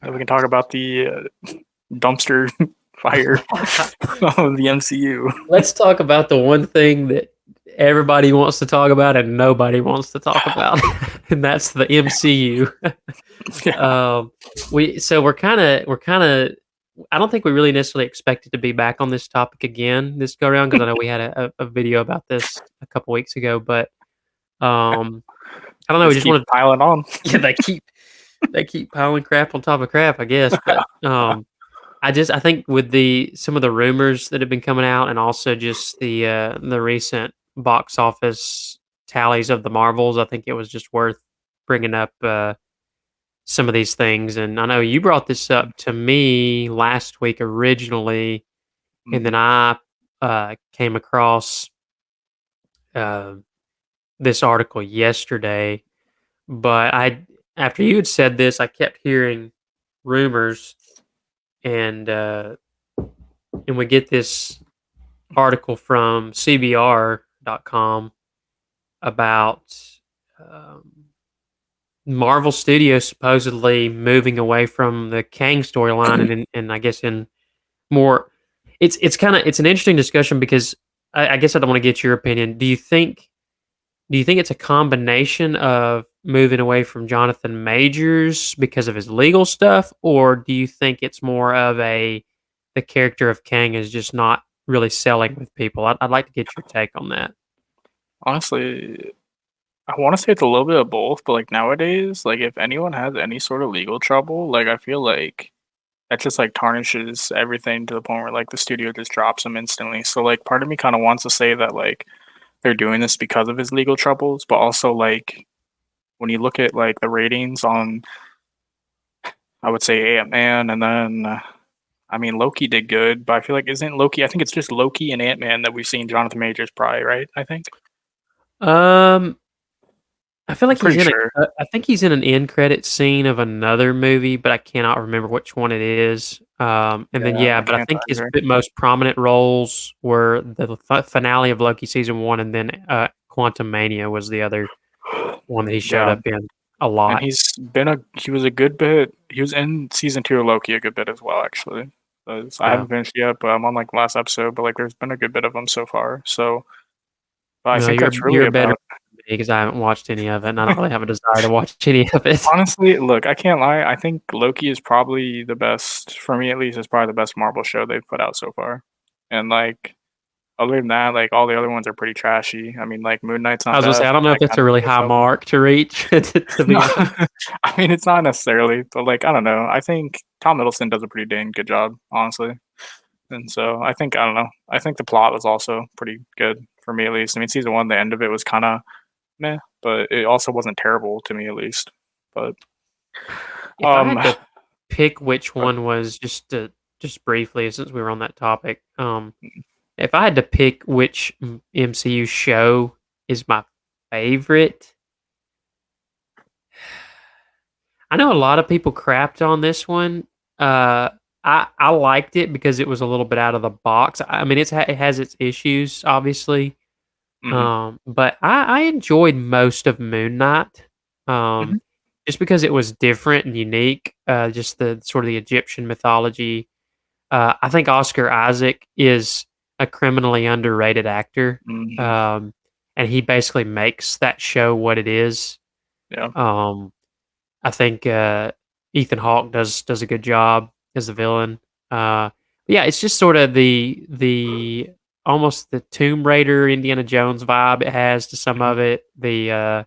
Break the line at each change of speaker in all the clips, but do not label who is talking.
And we can talk about the dumpster fire of the MCU.
Let's talk about the one thing that everybody wants to talk about and nobody wants to talk about, and that's the MCU.
Yeah.
We're kind of. I don't think we really necessarily expected to be back on this topic again this go around because I know we had a video about this a couple weeks ago, but I don't know. We
Just
just
keep
wanted.
piling on.
Yeah, they keep piling crap on top of crap, I guess. But I think with some of the rumors that have been coming out, and also just the recent box office tallies of the Marvels, I think it was just worth bringing up some of these things. And I know you brought this up to me last week originally, and then
Mhm.
I came across uh, this article yesterday. But after you had said this, I kept hearing rumors, and we get this article from CBR.com about um, Marvel Studios supposedly moving away from the Kang storyline, and I guess in more. It's an interesting discussion because I guess I don't want to get your opinion. Do you think it's a combination of moving away from Jonathan Majors because of his legal stuff, or do you think it's more of the character of Kang is just not really selling with people? I'd like to get your take on that.
Honestly, I want to say it's a little bit of both, but like nowadays, like if anyone has any sort of legal trouble, like I feel like that just like tarnishes everything to the point where like the studio just drops him instantly. So like part of me kind of wants to say that like they're doing this because of his legal troubles, but also like when you look at like the ratings on, I would say Ant-Man, and then I mean Loki did good, but I feel like isn't Loki? I think it's just Loki and Ant-Man that we've seen Jonathan Majors probably, right? I think
Um, I feel
I'm
like he's
pretty
in
sure.
I think he's in an end credit scene of another movie, but I cannot remember which one it is. And then
Yeah,
yeah,
I
but I
can't
think his
either.
most prominent roles were the finale of Loki season one, and then Quantum Mania was the other one that he showed
Yeah,
up in a
and
lot.
he was a good bit. He was in season 2 of Loki a good bit as well, actually. 'Cause I
Yeah.
haven't finished yet, but I'm on like last episode. But like, there's been a good bit of them so far. So, but I
No,
think that's
you're
really
a better
about.
because I haven't watched any of it, and I don't really have a desire to watch any of it.
Honestly, look, I can't lie. I think Loki is probably the best for me, at least. It's probably the best Marvel show they've put out so far. And like, other than that, like all the other ones are pretty trashy. I mean, like Moon Knight's
I
not
was gonna say
bad,
I
but
don't know if
that
that's
kind
a
of
really
gets
high
up.
mark to reach, to
No,
be honest.
I mean it's not necessarily, but like I don't know. I think Tom Hiddleston does a pretty dang good job, honestly. And so I don't know. I think the plot was also pretty good for me at least. I mean, season one, the end of it was kind of meh, but it also wasn't terrible to me at least. But
If I
um,
had to pick which
but
one was just briefly, since we were on that topic, if I had to pick which MCU show is my favorite, I know a lot of people crapped on this one. Uh, I liked it because it was a little bit out of the box. I mean, it has its issues, obviously,
mhm,
but I enjoyed most of Moon Knight, um,
mhm,
just because it was different and unique. Just the sort of the Egyptian mythology. I think Oscar Isaac is a criminally underrated actor,
mhm,
um, and he basically makes that show what it is.
yeah,
Um, I think Ethan Hawke does a good job as the villain. Yeah, it's just sort of the almost the Tomb Raider, Indiana Jones vibe it has to some
mhm,
of it. The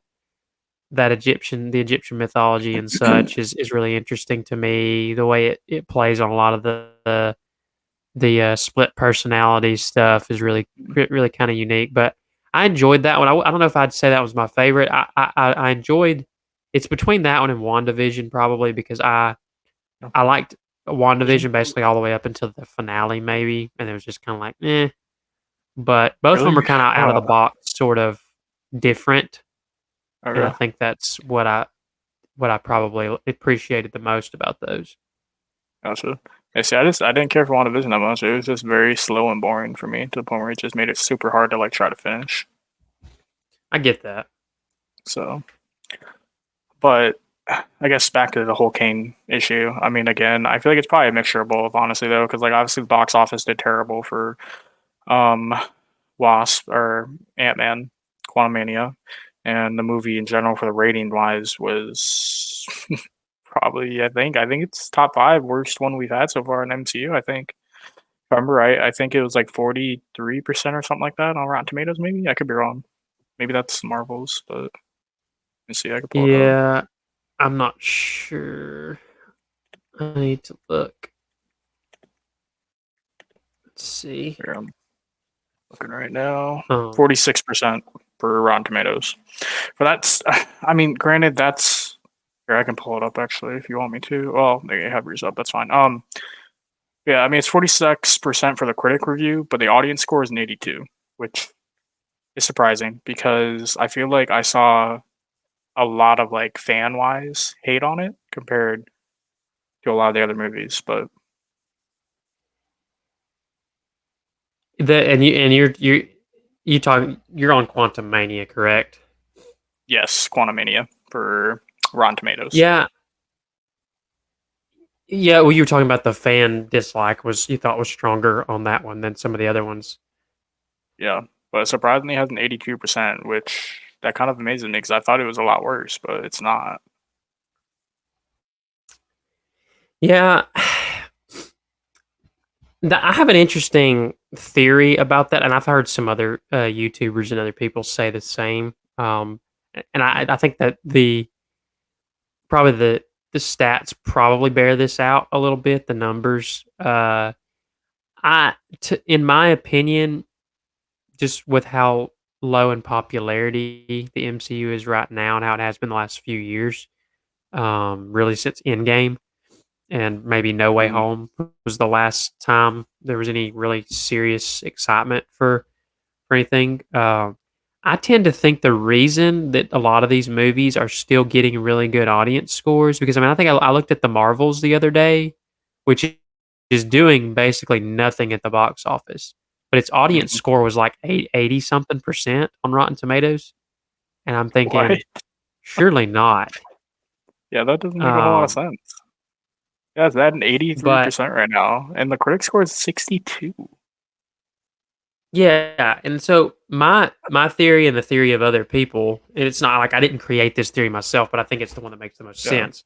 Egyptian mythology and such is really interesting to me. The way it plays on a lot of the split personality stuff is really kind of unique. But I enjoyed that one. I don't know if I'd say that was my favorite. I enjoyed. It's between that one and WandaVision probably because
yeah.
I liked
Vision?
WandaVision basically all the way up until the finale maybe, and it was just kind of like eh. But both of
Really?
them are kind of out of the box, sort of different, and I
Okay,
think that's what I probably appreciated the most about those.
gotcha. Yeah, see, I didn't care for WandaVision that much. It was just very slow and boring for me to the point where it just made it super hard to like try to finish.
I get that.
So, but I guess back to the whole Kang issue. I mean, again, I feel like it's probably a mixture of both, honestly, though, because like obviously the box office did terrible for um Wasp or Ant Man, Quantumania, and the movie in general for the rating wise was probably I think it's top five worst one we've had so far in MCU. I think. If I remember right, I think it was like 43% or something like that on Rotten Tomatoes. Maybe I could be wrong. Maybe that's Marvel's, but let me see. I could pull it up.
Yeah, I'm not sure. I need to look. Let's see.
Here, I'm looking right now.
Um,
46% for Rotten Tomatoes. For that's, I mean, granted, that's here. I can pull it up actually if you want me to. Well, they have yours up. That's fine. Yeah, I mean it's 46% for the critic review, but the audience score is an 82, which is surprising because I feel like I saw a lot of like fan wise hate on it compared to a lot of the other movies. But
you're on Quantum Mania, correct?
yes, Quantumania for Rotten Tomatoes.
Yeah, yeah. Well, you were talking about the fan dislike was you thought was stronger on that one than some of the other ones.
Yeah, but surprisingly, it has an 82%, which that kind of amazes me because I thought it was a lot worse, but it's not.
Yeah, I have an interesting theory about that, and I've heard some other YouTubers and other people say the same. And I think that probably the stats probably bear this out a little bit. The numbers, in my opinion, just with how low in popularity the MCU is right now and how it has been the last few years, really since Endgame and maybe No Way
Mm,
Home was the last time there was any really serious excitement for anything. I tend to think the reason that a lot of these movies are still getting really good audience scores because I mean I think I looked at the Marvels the other day, which is doing basically nothing at the box office, but its audience
mhm.
score was like 80 something percent on Rotten Tomatoes, and I'm
What?
thinking surely not.
Yeah, that doesn't make a whole lot of
Um,
sense. Yeah, it's at an
but
83% right now, and the critic score is 62.
yeah, and so my theory and the theory of other people, and it's not like I didn't create this theory myself, but I think it's the one that makes the most
Yeah.
sense.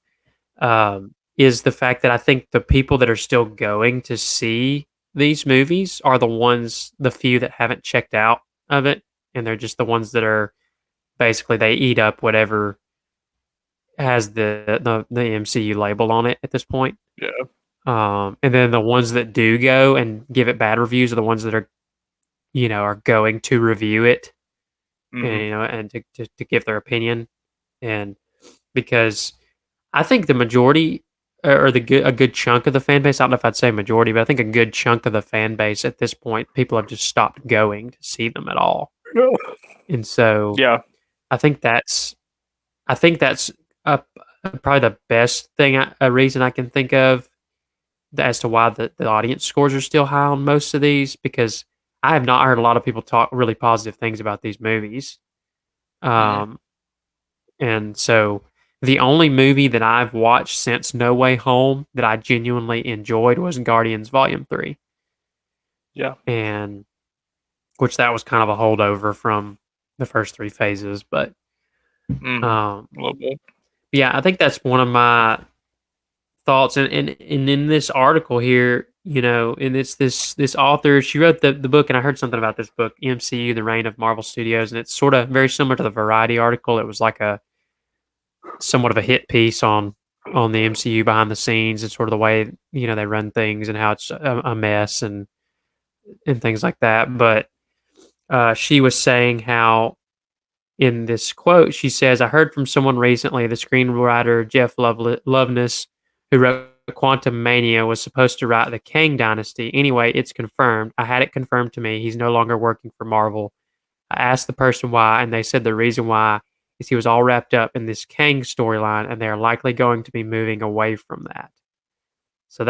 Is the fact that I think the people that are still going to see these movies are the few that haven't checked out of it, and they're just the ones that are basically they eat up whatever has the MCU label on it at this point.
Yeah.
And then the ones that do go and give it bad reviews are the ones that are are going to review it and
Mhm.
and to give their opinion and because I think the majority or a good chunk of the fan base, I don't know if I'd say majority, but I think a good chunk of the fan base at this point, people have just stopped going to see them at all. And so
Yeah.
I think that's I think that's uh, probably the best thing a reason I can think of as to why the audience scores are still high on most of these because I have not heard a lot of people talk really positive things about these movies.
Mhm.
Um, And so the only movie that I've watched since No Way Home that I genuinely enjoyed was Guardians Volume 3.
Yeah.
And which that was kind of a holdover from the first three phases. But
Mhm.
um
A little bit.
yeah, I think that's one of my thoughts. And in this article here, and it's this author, she wrote the book, and I heard something about this book, MCU, The Reign of Marvel Studios, and it's sort of very similar to the Variety article. It was like a somewhat of a hit piece on the MCU behind the scenes and sort of the way they run things and how it's a mess and things like that. But she was saying how in this quote she says, "I heard from someone recently, the screenwriter Jeff Loveness, who wrote Quantum Mania, was supposed to write the Kang Dynasty. Anyway, it's confirmed. I had it confirmed to me. He's no longer working for Marvel. I asked the person why, and they said the reason why is he was all wrapped up in this Kang storyline, and they are likely going to be moving away from that. So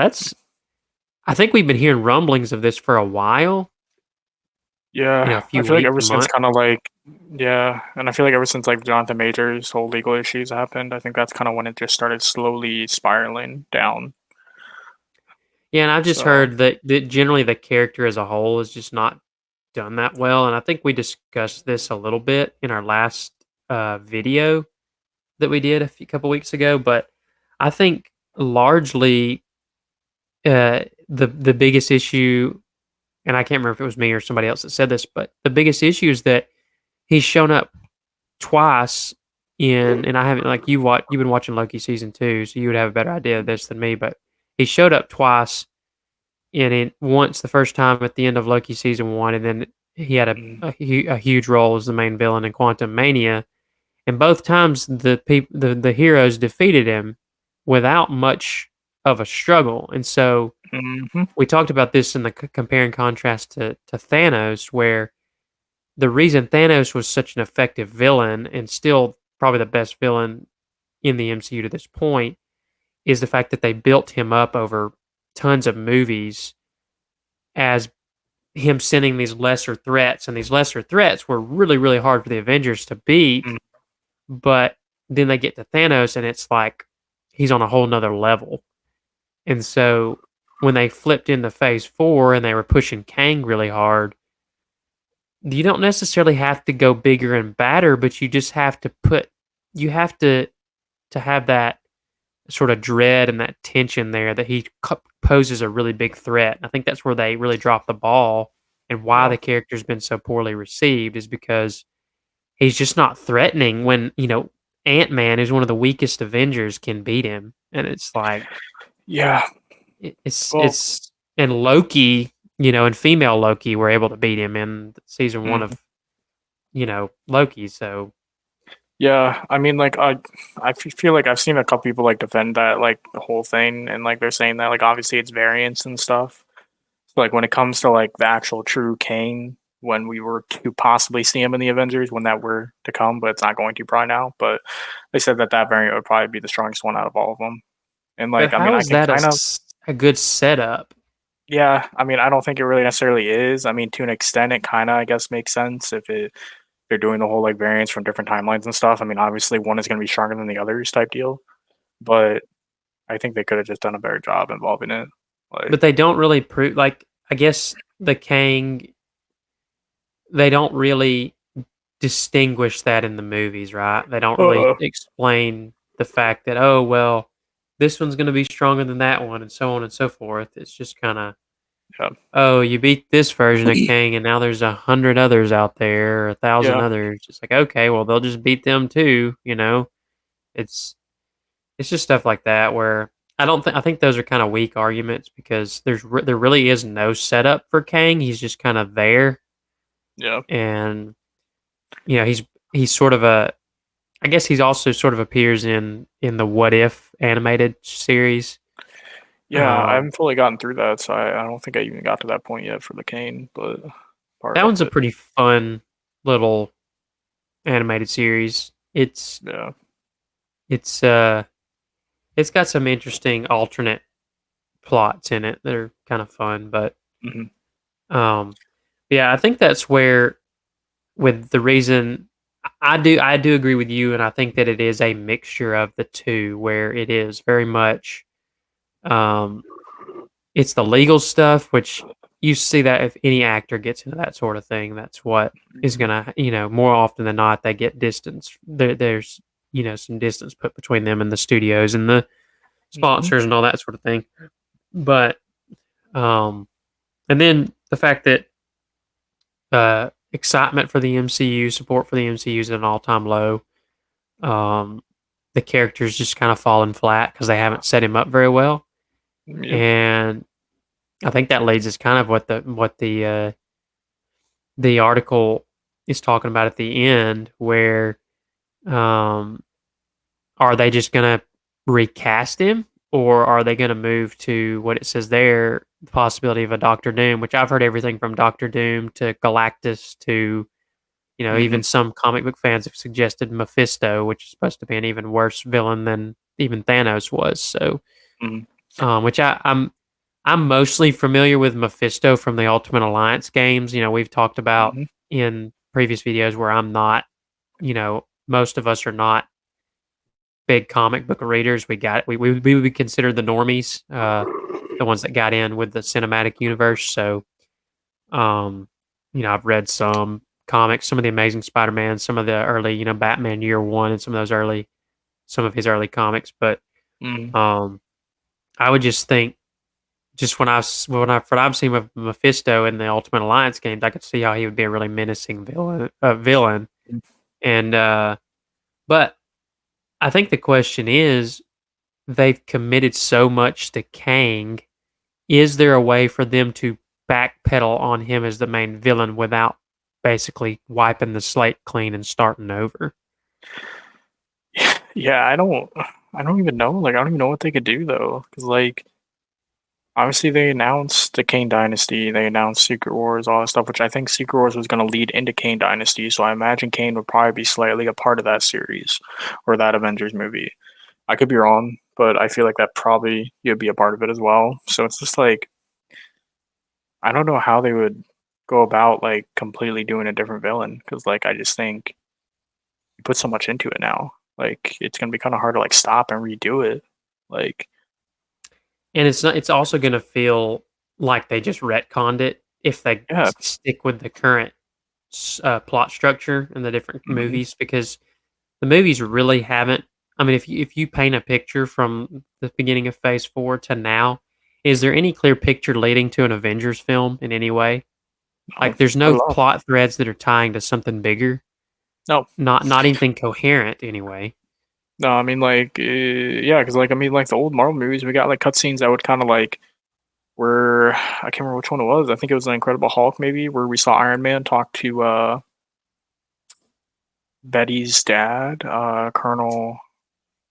I think we've been hearing rumblings of this for a while,
Yeah,
a
I
few
feel like
weeks,
ever
a
since
month.
kind of like, yeah, and I feel like ever since like Jonathan Major's whole legal issues happened, I think that's kind of when it just started slowly spiraling down.
Yeah, and I've just
So,
heard that generally the character as a whole is just not done that well, and I think we discussed this a little bit in our last video that we did couple weeks ago. But I think largely the biggest issue, and I can't remember if it was me or somebody else that said this, but the biggest issue is that he's shown up twice and I haven't, like, you've been watching Loki season 2, so you would have a better idea of this than me. But he showed up twice, and once the first time at the end of Loki season 1, and then he had
mm,
a huge role as the main villain in Quantum Mania. And both times the heroes defeated him without much of a struggle. And so
mhm,
we talked about this in the compare and contrast to Thanos, where the reason Thanos was such an effective villain and still probably the best villain in the MCU to this point is the fact that they built him up over tons of movies as him sending these lesser threats, and these lesser threats were really, really hard for the Avengers to beat.
mm,
But then they get to Thanos, and it's like he's on a whole nother level. And so when they flipped into Phase 4 and they were pushing Kang really hard, you don't necessarily have to go bigger and badder, but you just have to you have to have that sort of dread and that tension there that he poses a really big threat. I think that's where they really dropped the ball, and why
yeah,
the character's been so poorly received is because he's just not threatening when, Ant-Man, who's one of the weakest Avengers, can beat him. And it's like
yeah. Well,
it's and Loki, and female Loki were able to beat him in season 1
mhm.
of, Loki. So
Yeah, I mean, like, feel like I've seen a couple people like defend that, like the whole thing, and like they're saying that, like, obviously it's variance and stuff. So, like, when it comes to like the actual true Kang, when we were to possibly see him in the Avengers, when that were to come, but it's not going to probably now. But they said that that variant would probably be the strongest one out of all of them. And
but
like, I mean,
how
I
is
can
that
kind of,
a good setup?
yeah, I mean, I don't think it really necessarily is. I mean, to an extent, it kind of, I guess, makes sense if they're doing the whole like variants from different timelines and stuff. I mean, obviously, one is going to be stronger than the others type deal. But I think they could have just done a better job involving it. Like,
But they don't really prove, like, I guess the Kang, they don't really distinguish that in the movies, right? They don't really
uh,
explain the fact that, oh, well, this one's going to be stronger than that one, and so on and so forth. It's just kind of,
yeah,
oh, you beat this version of Kang, and now there's 100 others out there, or 1,000
yeah,
others. It's like, okay, well, they'll just beat them too. It's it's just stuff like that where I think those are kind of weak arguments because there really is no setup for Kang. He's just kind of there,
yeah,
and he's sort of a, I guess he's also sort of appears in the What If animated series.
yeah. I
Um,
haven't fully gotten through that, so I don't think I even got to that point yet for the Kane, but part
that
of
one's a
it,
pretty fun little animated series.
yeah,
It's uh it's got some interesting alternate plots in it that are kind of fun, but
hmm
um yeah, I think that's where, with the reason, I do agree with you, and I think that it is a mixture of the two, where it is very much um it's the legal stuff, which you see that if any actor gets into that sort of thing, that's what is gonna, more often than not, they get distance. There's, some distance put between them and the studios and the
hmm
sponsors and all that sort of thing. But um and then the fact that excitement for the MCU, support for the MCU is at an all-time low. Um the character's just kind of fallen flat because they haven't set him up very well.
yep,
And I think that leads us kind of the article is talking about at the end, where um, are they just going to recast him, or are they going to move to what it says there, the possibility of a Doctor Doom, which I've heard everything from Doctor Doom to Galactus to,
hmm
even some comic book fans have suggested Mephisto, which is supposed to be an even worse villain than even Thanos was. So,
hmm
which I'm mostly familiar with Mephisto from the Ultimate Alliance games. We've talked about
Mhm,
in previous videos where I'm not, most of us are not big comic book readers. We would be considered the normies, the ones that got in with the cinematic universe. So, um, I've read some comics, some of the Amazing Spider-Man, some of the early, Batman Year One, and some of his early comics. But
mhm.
um, I would just think, just when I've seen with Mephisto in the Ultimate Alliance games, I could see how he would be a really menacing villain. And but I think the question is, they've committed so much to Kang. Is there a way for them to backpedal on him as the main villain without basically wiping the slate clean and starting over?
Yeah, I don't even know, like, I don't even know what they could do though, because like, obviously they announced the Kane Dynasty, they announced Secret Wars, all that stuff, which I think Secret Wars was gonna lead into Kane Dynasty, so I imagine Kane would probably be slightly a part of that series or that Avengers movie. I could be wrong, but I feel like that probably would be a part of it as well. So it's just like I don't know how they would go about like completely doing a different villain because like I just think you put so much into it now. Like it's gonna be kind of hard to like stop and redo it. Like
And it's also gonna feel like they just retconned it if they
yeah,
stick with the current plot structure in the different
hmm
movies, because the movies really haven't. I mean, if you paint a picture from the beginning of Phase 4 to now, is there any clear picture leading to an Avengers film in any way?
no,
Like, there's
not
no
at all.
plot threads that are tying to something bigger.
No,
Not anything coherent anyway.
no. I mean like yeah, because like I mean like the old Marvel movies, we got like cutscenes that would kind of like where I can't remember which one it was. I think it was the Incredible Hulk maybe where we saw Iron Man talk to Betty's dad, Colonel.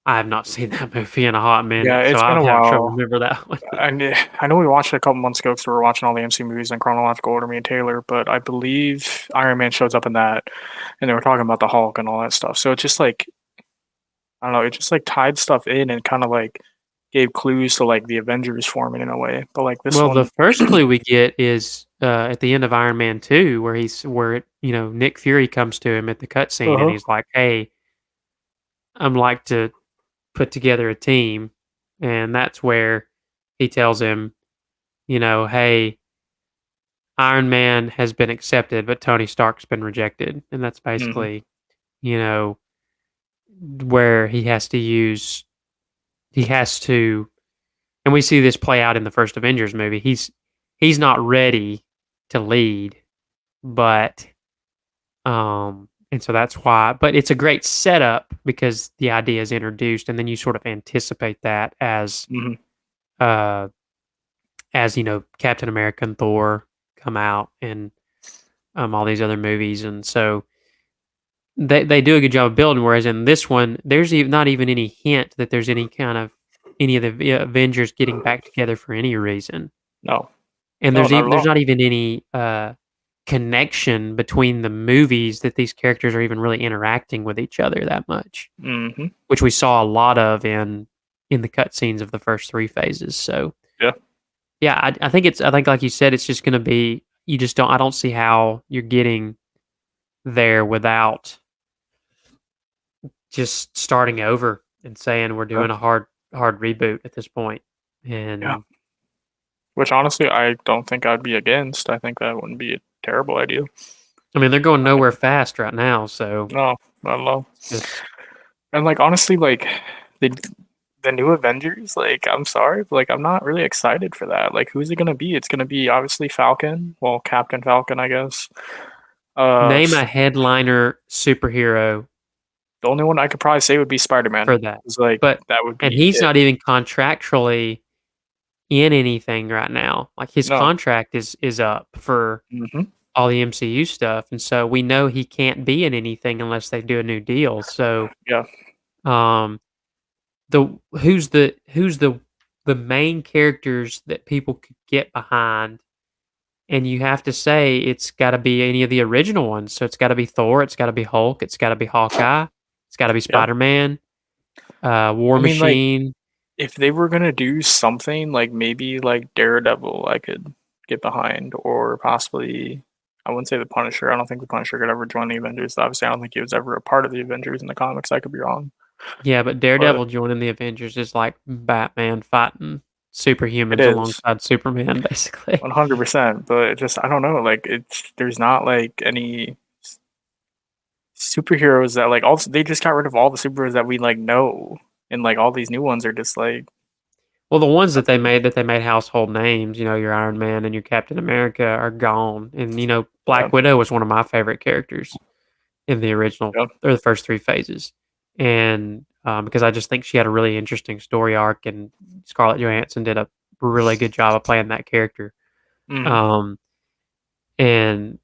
I have not seen that movie in a hot
Yeah,
minute, so
it's been
I'll
a
have trouble
while.
remember that one.
I know we watched it a couple months ago because we were watching all the MC movies in chronological order, me and Taylor. But I believe Iron Man shows up in that, and they were talking about the Hulk and all that stuff. So it's just like I don't know, it just like tied stuff in and kind of like gave clues to like the Avengers forming in a way. But like this
Well, the
one,
first clue we get is at the end of Iron Man 2, where Nick Fury comes to him at the cutscene, and
uh-huh.
he's like, "Hey, I'm like to put together a team," and that's where he tells him, "Hey, Iron Man has been accepted, but Tony Stark's been rejected," and that's
hmm
basically, you know, where he has to, and we see this play out in the first Avengers movie. He's not ready to lead, but and so that's why. But it's a great setup because the idea is introduced, and then you sort of anticipate that
hmm
uh, as Captain America and Thor come out, and all these other movies, and so they do a good job of building. Whereas in this one, there's not even any hint that there's any of the Avengers getting back together for any reason,
No,
and
no, not at
there's
all.
not even any connection between the movies that these characters are even really interacting with each other that much,
hmm
which we saw a lot of in the cutscenes of the first three phases. So
Yeah,
yeah, I think like you said, it's just going to be, you just don't I don't see how you're getting there without just starting over and saying we're
yeah,
doing a hard reboot at this point.
yeah.
And
Which honestly, I don't think I'd be against. I think that wouldn't be a terrible idea.
I mean, they're going nowhere fast right now, so
No, not at all.
just
And like honestly, like the the new Avengers, like I'm sorry, but like I'm not really excited for that. Like who's it gonna be? It's gonna be obviously Falcon. Well, Captain Falcon, I guess.
name a headliner superhero
The only one I could probably say would be Spider Man.
for that.
It's like
But
that would
and
be
he's
it.
not even contractually in anything right now. Like, his
No.
contract is up for
hmm
all the MCU stuff, and so we know he can't be in anything unless they do a new deal. So,
Yeah.
um, the who's the main characters that people could get behind, and you have to say it's gotta be any of the original ones. So it's gotta be Thor, it's gotta be Hulk, it's gotta be Hawkeye, it's gotta be
Yeah.
Spider-Man, War
I mean, like
Machine.
if they were gonna do something like maybe like Daredevil, I could get behind, or possibly I wouldn't say the Punisher. I don't think the Punisher could ever join the Avengers. Obviously, I don't think he was ever a part of the Avengers in the comics. I could be wrong,
Yeah, but
but
Daredevil joining the Avengers is like Batman fighting
it
superhumans
is
alongside Superman, basically.
100%. But it just I don't know. Like it's there's not like any superheroes that like also they just got rid of all the superheroes that we like know, and like all these new ones are just like
Well, the ones
that's it.
that they made household names, your Iron Man and your Captain America are gone. And
Yeah,
Black Widow was one of my favorite characters in the original
yeah.
or the first 3 phases. And because I just think she had a really interesting story arc, and Scarlett Johansson did a really good job of playing that character.
Mm.
Um, and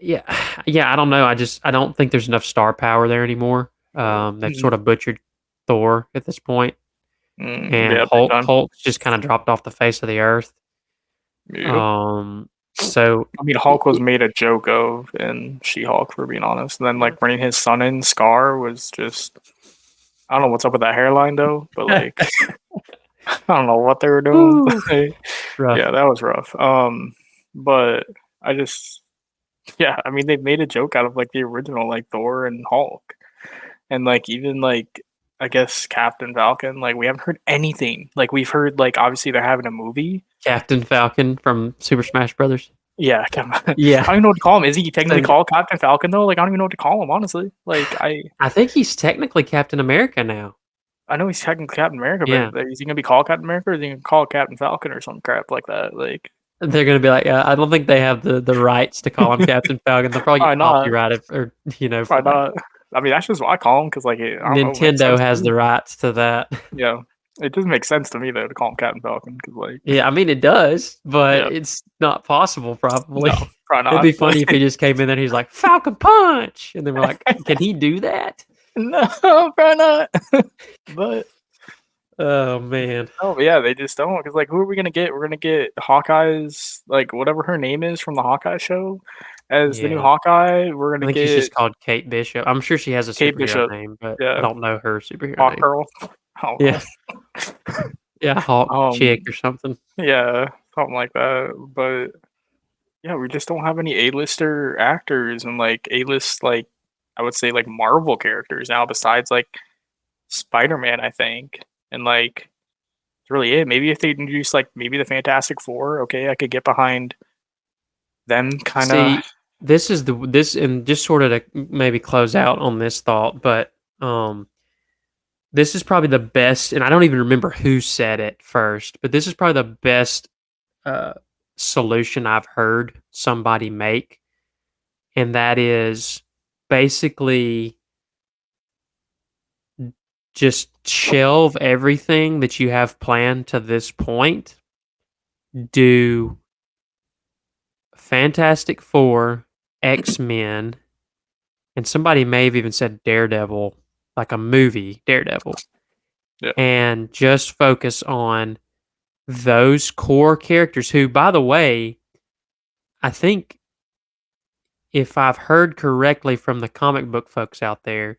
yeah, yeah, I don't know. I don't think there's enough star power there anymore. They've
Mm.
sort of butchered Thor at this point,
Mm.
and
Yeah, big time.
Hulk's just kind of dropped off the face of the earth.
Yep.
Um, so
I mean,
it,
Hulk was
it,
made a joke of in She-Hulk, for being honest. And then like bringing his son in, Scar was just I don't know what's up with that hairline though, but like I don't know what they were doing.
Whew, rough.
Yeah, that was rough. But I just yeah, I mean they made a joke out of like the original like Thor and Hulk. And like even like I guess Captain Falcon, like we haven't heard anything. Like we've heard like obviously they're having a movie.
Captain Falcon from Super Smash Brothers.
Yeah, I
Yeah,
don't even know what to call him. Is he technically
same.
called Captain Falcon though? Like I don't even know what to call him, honestly.
I think he's technically Captain America now.
I know he's technically Captain America, but
Yeah,
like, is he gonna be called Captain America or is he gonna call Captain Falcon or some crap like that? Like
they're gonna be like, I don't think they have the rights to call him Captain Falcon. They'll probably
probably
get
not.
copyrighted or for
Probably
that.
not. I mean that's just what I call him because like I don't know, it makes
Nintendo
sense to
has
me.
the rights to that.
Yeah. It does make sense to me though to call him Captain Falcon because like
Yeah, I mean it does, but
yeah,
it's not possible. Probably.
no, probably
It'd
not.
be funny if he just came in there and he's like Falcon Punch, and then we're like, can he do that?
No, probably not. But
Oh man.
oh, but yeah, they just don't. Because like, who are we gonna get? We're gonna get Hawkeye's like whatever her name is from the Hawkeye show as the new
Yeah.
Hawkeye. We're
I
gonna
think she's
get
just called Kate Bishop. I'm sure she has a
Kate
superhero
Bishop.
name, but I
Yeah,
don't know her superhero
Hawk
name.
Girl. I don't
Yeah.
know.
Yeah, Hawk Chick or something.
Yeah, something like that. But yeah, we just don't have any A-lister actors and like A-list like I would say like Marvel characters now besides like Spider-Man, I think, and like that's really it. Maybe if they introduce like maybe the Fantastic Four, okay, I could get behind them kind of.
See, this is this and just sort of to maybe close out on this thought, but this is probably the best, and I don't even remember who said it first, but this is probably the best uh, solution I've heard somebody make, and that is basically just shelve everything that you have planned to this point. Do Fantastic Four, X Men, and somebody may have even said Daredevil, like a movie, Daredevil,
Yeah.
and just focus on those core characters who, by the way, I think if I've heard correctly from the comic book folks out there,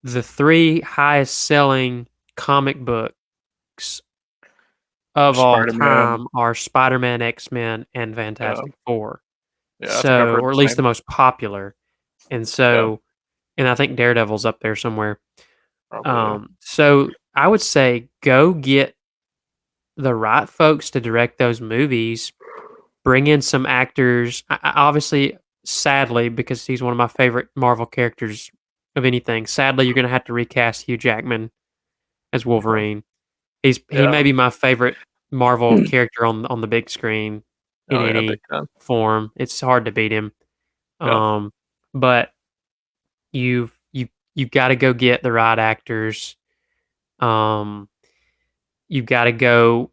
the 3 highest selling comic books of all
Spider-Man.
time are Spider-Man, X-Men, and
Yeah,
Fantastic Four.
yeah, I think I've
So,
heard
or at
the
least the
same.
most popular. And
Yeah,
so, and I think Daredevil's up there somewhere.
probably.
So I would say go get the right folks to direct those movies. Bring in some actors. Obviously, sadly, because he's one of my favorite Marvel characters of anything. Sadly, you're going to have to recast Hugh Jackman as
Yeah,
Wolverine. He
yeah,
may be my favorite Marvel character on the big screen in
oh yeah, big
any
time.
form. It's hard to beat him.
Yeah,
Um, but you've got to go get the right actors. Um, you've got to go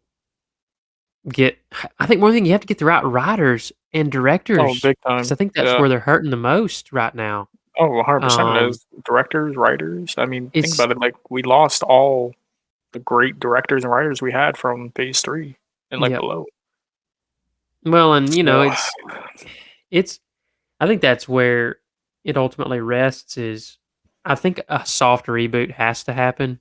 get. I think one thing you have to get the right writers and
oh,
directors
big
because I
time.
think that's
Yeah,
where they're hurting the most right now.
oh, 100% it
Um,
is. Directors, writers. I mean, think
it's
about it. Like we lost all the great directors and writers we had from Phase Three and like
Yep.
below.
Well, and
So
it's. I think that's where it ultimately rests. Is I think a soft reboot has to happen,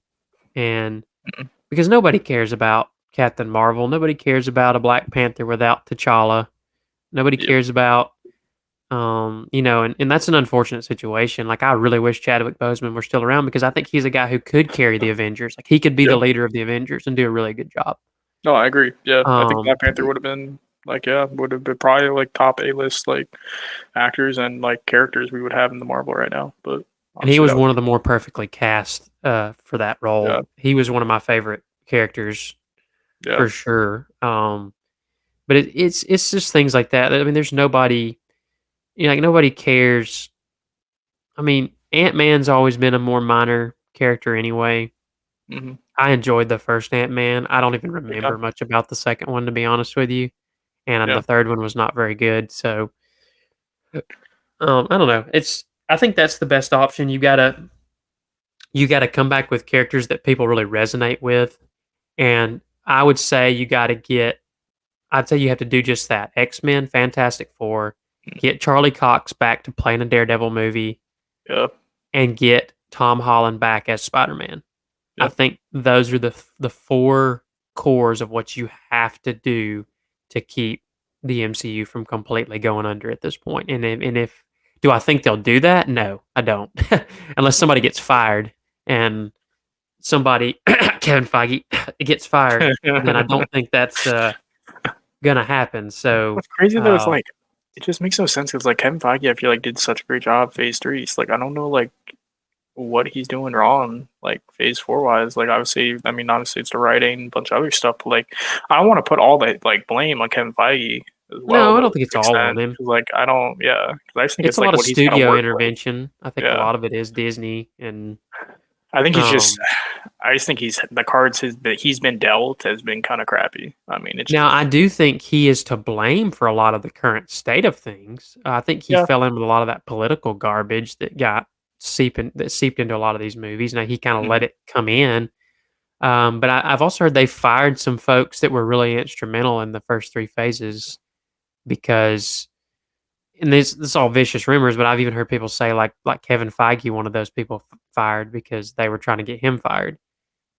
and
Mhm.
because nobody cares about Captain Marvel. Nobody cares about a Black Panther without T'Challa. Nobody
Yep.
cares about, and that's an unfortunate situation. Like, I really wish Chadwick Boseman were still around because I think he's a guy who could carry the Avengers. Like, he could be the
Yep.
leader of the Avengers and do a really good job.
No, I agree. Yeah, I think
Um,
Black Panther would have been like, yeah, would have been probably like top A list like actors and like characters we would have in the Marvel right now. But
and he
obviously
was
that was
one of the more perfectly cast for that
yeah,
role. He was one of my favorite characters
yeah.
for sure. But it's just things like that. I mean, there's nobody, like nobody cares. I mean, Ant Man's always been a more minor character anyway.
Mhm.
I enjoyed the first Ant Man. I don't even
Big
remember
time.
much about the second one, to be honest with you. And
Yeah.
the third one was not very good. So I don't know. I think that's the best option. You gotta come back with characters that people really resonate with. And I would say I'd say you have to do just that. X-Men, Fantastic Four,
Mm.
get Charlie Cox back to playing a Daredevil movie,
Yeah.
and get Tom Holland back as Spider-Man. I
Yeah.
think those are the four cores of what you have to do to keep the MCU from completely going under at this point. And if do I think they'll do that? No, I don't. Unless somebody gets fired and somebody Kevin Feige gets fired, then I don't think that's gonna happen. So
What's crazy though is
uh,
like it just makes no sense because like Kevin Feige, I feel like did such a great job phase three. So, like I don't know like what he's doing wrong, like phase four wise. Like obviously, I mean obviously it's the writing, a bunch of other stuff, but like I don't want to put all that like blame on Kevin Feige as well
no, I
though
don't
to
think it's
an
all on
extent.
him.
'Cause, like I don't yeah, 'cause I just think
It's
it's
a
like
lot of
what he's kind of
studio
worked with.
intervention. I think a
Yeah.
lot of it is Disney and
I think he's just
um
I just think he's the cards that he's been dealt has been kind of crappy. I mean, it's
now, I
just
do think he is to blame for a lot of the current state of things. I think he
yeah.
fell in with a lot of that political garbage that seeped into a lot of these movies. Now he kind of let
Mhm.
it come in, but I've also heard they fired some folks that were really instrumental in the first three phases because, and this is all vicious rumors, but I've even heard people say like Kevin Feige, one of those people fired because they were trying to get him fired,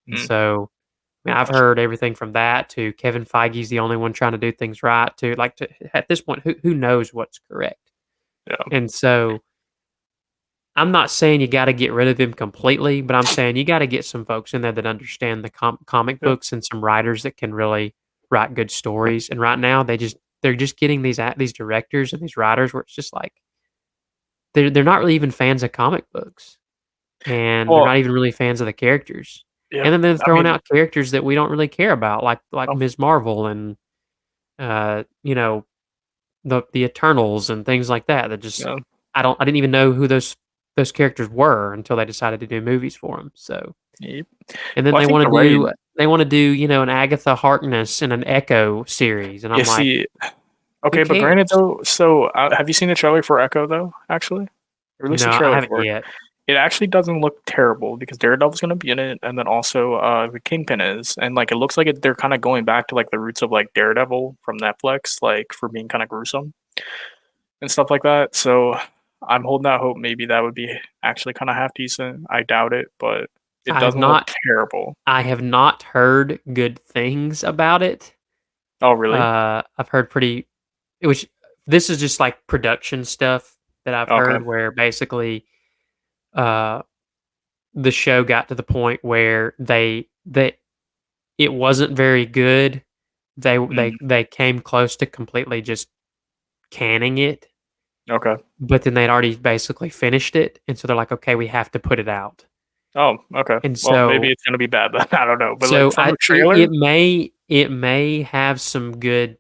and
Mm.
so I mean, I've
Gosh.
heard everything from that to Kevin Feige's the only one trying to do things right to at this point, who knows what's correct?
Yeah.
And so I'm not saying you got to get rid of him completely, but I'm saying you got to get some folks in there that understand the comic
Yeah.
books and some writers that can really write good stories. And right now, they're just getting these directors and these writers where it's just like they're not really even fans of comic books, and they're
Well,
not even really fans of the characters.
yeah.
And then they're
I
throwing
mean,
out characters that we don't really care about, like
oh,
Ms. Marvel and uh, you know, the Eternals and things like that. That just
yeah.
I didn't even know who those characters were until they decided to do movies for them. So,
Yep.
and then
Well, I think the writing.
they want to do an Agatha Harkness and an Echo series, and
Yeah.
I'm like,
See.
who
Okay, but granted
cares?
though, so have you seen the trailer for Echo though? Actually, or at least
No,
the
I
trailer
haven't
for it.
yet.
It actually doesn't look terrible because Daredevil's gonna be in it, and then also the Kingpin is, and like it looks like they're kind of going back to like the roots of like Daredevil from Netflix, like for being kind of gruesome and stuff like that. So I'm holding out hope maybe that would be actually kind of half decent. I doubt it, but it
I have
doesn't look
not
terrible.
I have not heard good things about it.
Oh, really?
I've heard which this is just like production stuff that I've
Okay.
heard where basically uh the show got to the point where they it wasn't very good.
Mm,
They came close to completely just canning it,
okay.
but then they'd already basically finished it, and so they're like, "Okay, we have to put it out."
Oh, okay.
And
Well, maybe
so
it's gonna be bad then. I don't know, but like
so
from
I
the
it,
trailer,
it may have some good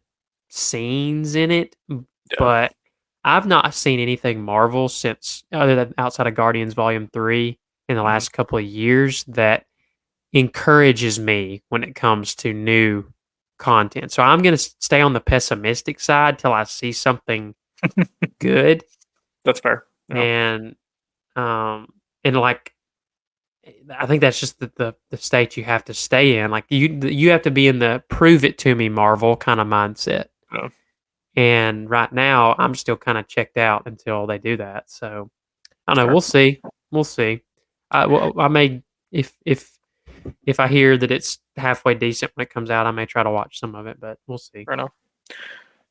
scenes in it,
yeah.
but I've not seen anything Marvel since other than outside of Guardians Volume 3 in the
Mhm.
last couple of years that encourages me when it comes to new content. So I'm gonna stay on the pessimistic side till I see something good,
That's fair. Yeah.
and um, and like I think that's just the state you have to stay in. Like you have to be in the prove it to me Marvel kind of mindset.
Yeah.
And right now, I'm still kind of checked out until they do that. So I
That's
don't know.
fair.
We'll see. We'll see. I may if if I hear that it's halfway decent when it comes out, I may try to watch some of it, but we'll see.
Fair enough.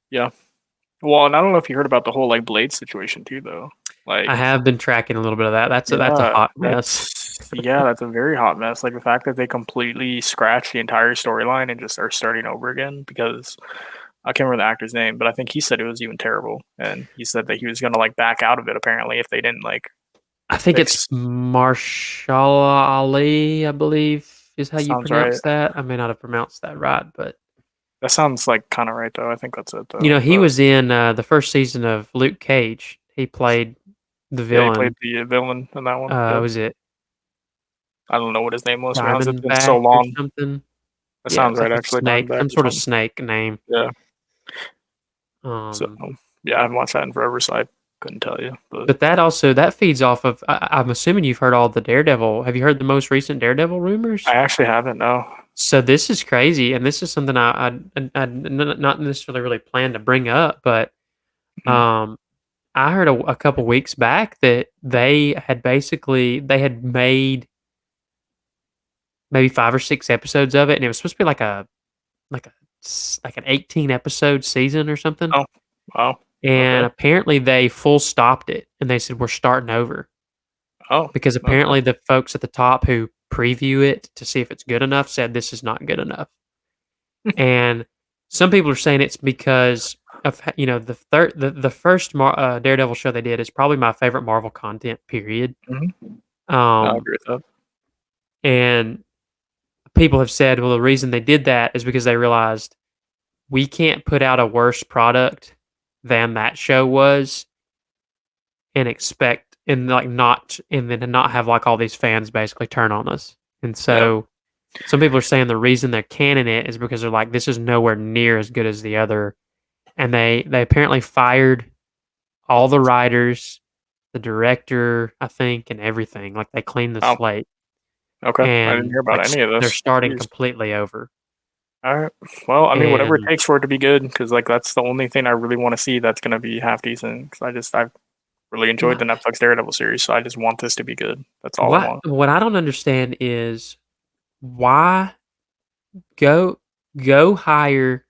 Yeah. Well, and I don't know if you heard about the whole like Blade situation too, though.
I
Like,
have been tracking a little bit of that. That's a
yeah,
hot mess.
that's a very hot mess. Like the fact that they completely scratched the entire storyline and just are starting over again because I can't remember the actor's name, but I think he said it was even terrible, and he said that he was gonna like back out of it apparently if they didn't like
I think it's
fix.
Marshall Ali, I believe, is how you
Sounds right.
pronounce that. I may not have pronounced that right, but
That sounds like kind of right though. I think that's it
you
though.
know, he
But
was in the first season of Luke Cage. He played the
yeah, he played
villain.
the villain in that one. Yep.
Was it
I don't know what his name was. To be honest, it's been so
Diamondback or
long.
something?
That
Yeah, it
sounds
was
right.
like a
Actually,
snake,
Diamondback
some
or
sort of
something.
snake name.
Yeah. So
Um,
yeah, I haven't watched that in forever, so I couldn't tell you. But
but that also that feeds off of. I'm assuming you've heard all the Daredevil. Have you heard the most recent Daredevil rumors?
I actually haven't. No.
So this is crazy, and this is something not necessarily really planned to bring up, but
Mm.
um, I heard a couple weeks back that they had made maybe 5 or 6 episodes of it, and it was supposed to be like an 18 episode season or something.
Oh, wow.
And
Okay.
apparently they full stopped it, and they said we're starting over
Oh,
because
okay.
apparently the folks at the top who preview it to see if it's good enough said this is not good enough. And some people are saying it's because of the first Daredevil show they did is probably my favorite Marvel content. Period.
Mhm. I
Um,
agree with that.
and people have said, well, the reason they did that is because they realized we can't put out a worse product than that show was and expect and like not and then to not have like all these fans basically turn on us. And
Yeah.
so some people are saying the reason they're canning it is because they're like, this is nowhere near as good as the other. And they apparently fired all the writers, the director, I think, and everything. Like they cleaned the
Oh,
slate
okay. I didn't
and
hear about any of
they're
this.
starting
Jeez.
completely over.
All right. Well, I mean, whatever it
And
takes for it to be good, because like that's the only thing I really want to see that's gonna be half decent. Because I've really enjoyed the Netflix Daredevil series, so I just want this to be good. That's all I want.
what I don't understand is why go go hire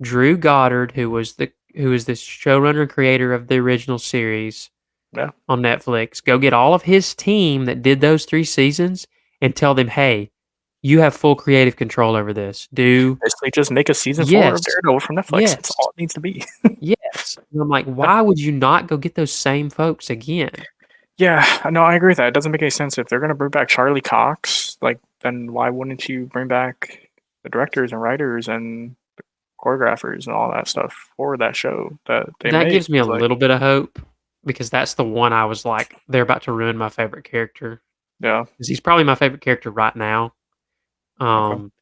Drew Goddard, who is the showrunner and creator of the original series
Yeah.
on Netflix. Go get all of his team that did those 3 seasons and tell them, hey, you have full creative control over this. Do
Basically, just make a season four of
yes,
Daredevil from Netflix. That's
yes,
all it needs to be.
yes. And I'm like,
Yeah.
why would you not go get those same folks again?
Yeah, no, I agree with that. It doesn't make any sense if they're gonna bring back Charlie Cox. Like, then why wouldn't you bring back the directors and writers and choreographers and all that stuff for that show that they
That
made?
gives me a
'Cause, like,
little bit of hope because that's the one I was like, they're about to ruin my favorite character.
yeah,
'Cause he's probably my favorite character right now.
okay,
Um,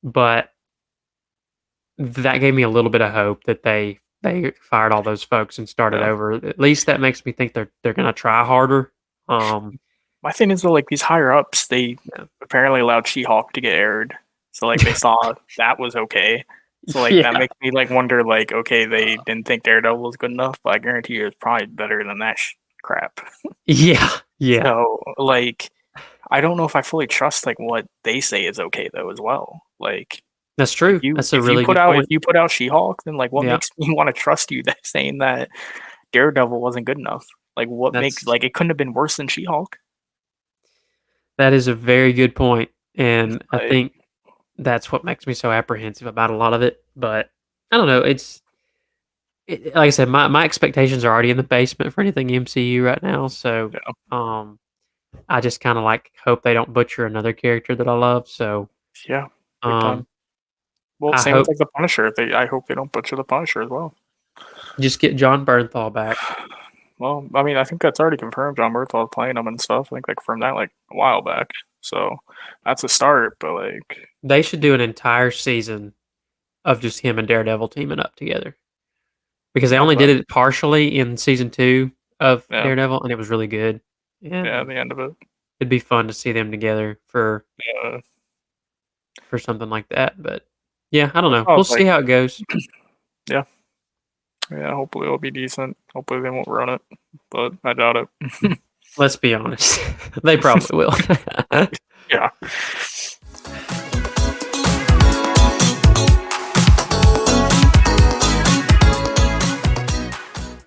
but that gave me a little bit of hope that they fired all those folks and started
yeah.
over. At least that makes me think they're gonna try harder. Um,
My thing is though, like these higher ups, they
yeah.
apparently allowed She-Hulk to get aired, so like they saw that was okay. So like that
Yeah.
makes me like wonder, like, okay, they didn't think Daredevil was good enough, but I guarantee you it's probably better than that crap.
Yeah. Yeah.
So like, I don't know if I fully trust like what they say is okay though as well. Like
That's true. That's a really good
if
point.
you put out She-Hulk, then like what
Yeah.
makes me want to trust you that saying that Daredevil wasn't good enough? Like what makes
That's
like it couldn't have been worse than She-Hulk?
that is a very good point, and I
Like
think that's what makes me so apprehensive about a lot of it, but I don't know, like I said, my expectations are already in the basement for anything MCU right now, so,
yeah,
um, I just kinda, like, hope they don't butcher another character that I love, so,
yeah, big time.
um,
Well,
I
same with
hope
like the Punisher. I hope they don't butcher the Punisher as well.
just get John Bernthal back.
Well, I mean, I think that's already confirmed. John Berthold playing him and stuff. I think they confirmed that like a while back. So that's a start. But like,
They should do an entire season of just him and Daredevil teaming up together, because they
yeah,
only did it partially in season 2 of
yeah,
Daredevil, and it was really good,
yeah.
and
The end of it.
it'd be fun to see them together
Yeah,
for something like that, but yeah, I don't
I
know.
saw
We'll
it's
see
like,
how it goes.
yeah, yeah. Hopefully it'll be decent. Hopefully they won't run it, but I doubt it.
Let's be honest. They probably will.
Yeah.